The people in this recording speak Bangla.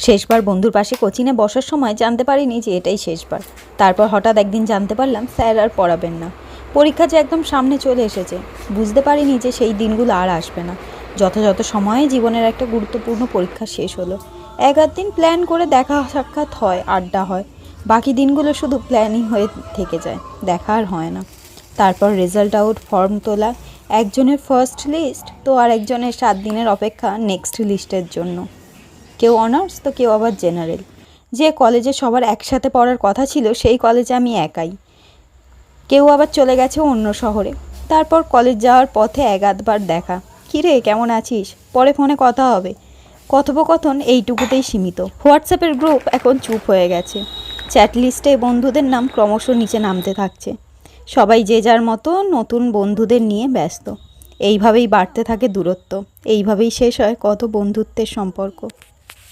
শেষবার বন্ধুর পাশে কোচিনে বসার সময় জানতে পারিনি যে এটাই শেষবার। তারপর হঠাৎ একদিন জানতে পারলাম স্যার আর পড়াবেন না। পরীক্ষা যে একদম সামনে চলে এসেছে, বুঝতে পারিনি যে সেই দিনগুলো আর আসবে না। যথাযথ সময়ে জীবনের একটা গুরুত্বপূর্ণ পরীক্ষা শেষ হলো। এক আধ দিন প্ল্যান করে দেখা সাক্ষাৎ হয়, আড্ডা হয়, বাকি দিনগুলো শুধু প্ল্যানিং হয়ে থেকে যায়, দেখা আর হয় না। তারপর রেজাল্ট আউট, ফর্ম তোলা, একজনের ফার্স্ট লিস্ট তো আর একজনের 7 দিনের অপেক্ষা নেক্সট লিস্টের জন্য। কেউ অনার্স তো কেউ আবার জেনারেল। যে কলেজে সবার একসাথে পড়ার কথা ছিল সেই কলেজে আমি একাই। কেউ আবার চলে গেছে অন্য শহরে। তারপর কলেজ যাওয়ার পথে এক আধবার দেখা, কিরে কেমন আছিস, পরে ফোনে কথা হবে, কথোপকথন এইটুকুতেই সীমিত। হোয়াটসঅ্যাপের গ্রুপ এখন চুপ হয়ে গেছে। চ্যাট লিস্টে বন্ধুদের নাম ক্রমশ নিচে নামতে থাকছে। সবাই যে যার মতো নতুন বন্ধুদের নিয়ে ব্যস্ত। এইভাবেই বাড়তে থাকে দূরত্ব, এইভাবেই শেষ হয় কত বন্ধুত্বের সম্পর্ক।